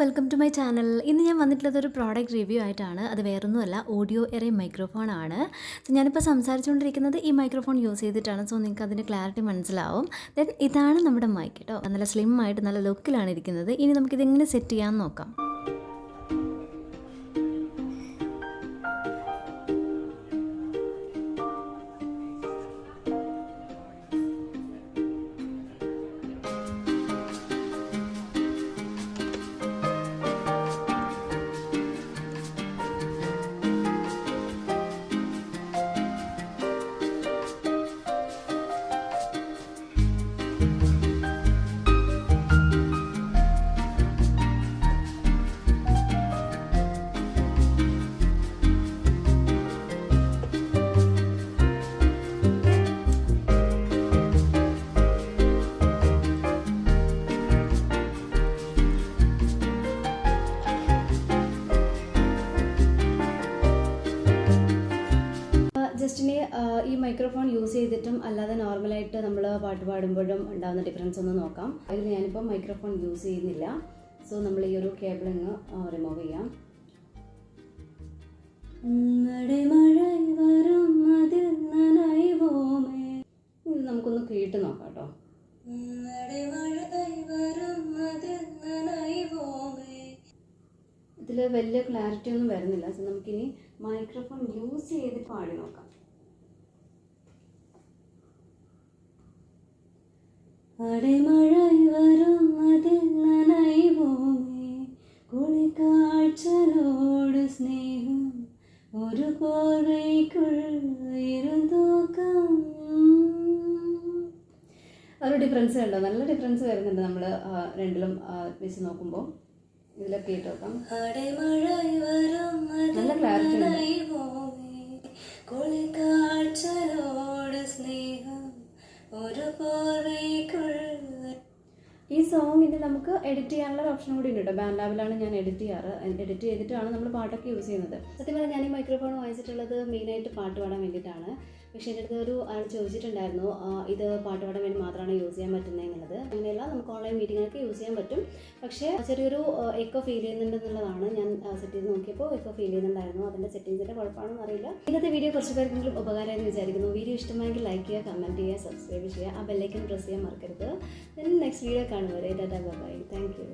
Welcome to my channel. ഇന്ന് ഞാൻ വന്നിട്ടുള്ളത് ഒരു പ്രോഡക്റ്റ് റിവ്യൂ ആയിട്ടാണ്. അത് വേറൊന്നുമല്ല, ഓഡിയോ എറേ മൈക്രോഫോൺ ആണ്. സോ ഞാനിപ്പോൾ സംസാരിച്ചുകൊണ്ടിരിക്കുന്നത് ഈ മൈക്രോഫോൺ യൂസ് ചെയ്തിട്ടാണ്. സോ നിങ്ങൾക്ക് അതിൻ്റെ ക്ലാരിറ്റി മനസ്സിലാവും. ദെൻ ഇതാണ് നമ്മുടെ മൈക്ക് കേട്ടോ. നല്ല സ്ലിം ആയിട്ട് നല്ല ലുക്കിലാണ് ഇരിക്കുന്നത്. ഇനി നമുക്കിതെങ്ങനെ സെറ്റ് ചെയ്യാമെന്ന് നോക്കാം. ജസ്റ്റിന് ഈ മൈക്രോഫോൺ യൂസ് ചെയ്തിട്ടും അല്ലാതെ നോർമലായിട്ട് നമ്മൾ പാട്ട് പാടുമ്പോഴും ഉണ്ടാകുന്ന ഡിഫറൻസ് ഒന്ന് നോക്കാം. അതിൽ ഞാനിപ്പോൾ മൈക്രോഫോൺ യൂസ് ചെയ്യുന്നില്ല. സോ നമ്മൾ ഈ ഒരു കേബിളിങ് റിമൂവ് ചെയ്യാം. ഇത് നമുക്കൊന്ന് കേട്ട് നോക്കാം കേട്ടോ. ഇതിൽ വലിയ ക്ലാരിറ്റി ഒന്നും വരുന്നില്ല. സോ നമുക്കിനി മൈക്രോഫോൺ യൂസ് ചെയ്ത് പാടി നോക്കാം. അടിമഴை വരും അതിൽ നനയുമേ കുളിക്കാഴ്ചലോട് സ്നേഹം ഒരു പോർവയ്ക്കുള്ളിരുന്നോക്കാം. ഒരു ഡിഫറൻസ് കണ്ടോ? നല്ല ഡിഫറൻസ് വരുന്നുണ്ട് നമ്മൾ രണ്ടിലും വെച്ച് നോക്കുമ്പോൾ. ഇതിലൊക്കെ കേട്ട് നോക്കാം. നല്ല ക്ലാരിറ്റി ഈ സോങ്ങിന് നമുക്ക് എഡിറ്റ് ചെയ്യാനുള്ള ഒരു ഓപ്ഷൻ കൂടി ഉണ്ട് കേട്ടോ. ബാൻഡ് ലാബിലാണ് ഞാൻ എഡിറ്റ് ചെയ്യാറ്. എഡിറ്റ് ചെയ്തിട്ടാണ് നമ്മൾ പാട്ടൊക്കെ യൂസ് ചെയ്യുന്നത്. സത്യം പറഞ്ഞാൽ ഞാൻ ഈ മൈക്രോഫോൺ വാങ്ങിച്ചിട്ടുള്ളത് മെയിനായിട്ട് പാട്ട് പാടാൻ വേണ്ടിയിട്ടാണ്. പക്ഷേ എൻ്റെ അടുത്ത് ഒരു ആൾ ചോദിച്ചിട്ടുണ്ടായിരുന്നു, ഇത് പാട്ട് പാടാൻ വേണ്ടി മാത്രമാണ് യൂസ് ചെയ്യാൻ പറ്റുന്നത് എന്നുള്ളത്. അങ്ങനെയല്ല, നമുക്ക് ഓൺലൈൻ മീറ്റിങ്ങൊക്കെ യൂസ് ചെയ്യാൻ പറ്റും. പക്ഷേ ചെറിയൊരു എക്കോ ഫീൽ ചെയ്യുന്നുണ്ടെന്നുള്ളതാണ്. ഞാൻ സെറ്റ് ചെയ്ത് നോക്കിയപ്പോൾ എക്കോ ഫീൽ ചെയ്യുന്നുണ്ടായിരുന്നു. അതിൻ്റെ സെറ്റിങ്സിൻ്റെ കുഴപ്പമാണെന്ന് അറിയില്ല. ഇന്നത്തെ വീഡിയോ കുറച്ച് പേർക്കെങ്കിലും ഉപകാരമായെന്ന് വിചാരിക്കുന്നു. വീഡിയോ ഇഷ്ടമായെങ്കിൽ ലൈക്ക് ചെയ്യുക, കമൻറ്റ് ചെയ്യുക, സബ്സ്ക്രൈബ് ചെയ്യുക, ആ ബെല്ലൈക്കൻ പ്രസ് ചെയ്യാൻ മറക്കരുത്. നെക്സ്റ്റ് വീഡിയോ കാണും വരെ ടാറ്റാ ബൈ. Thank you.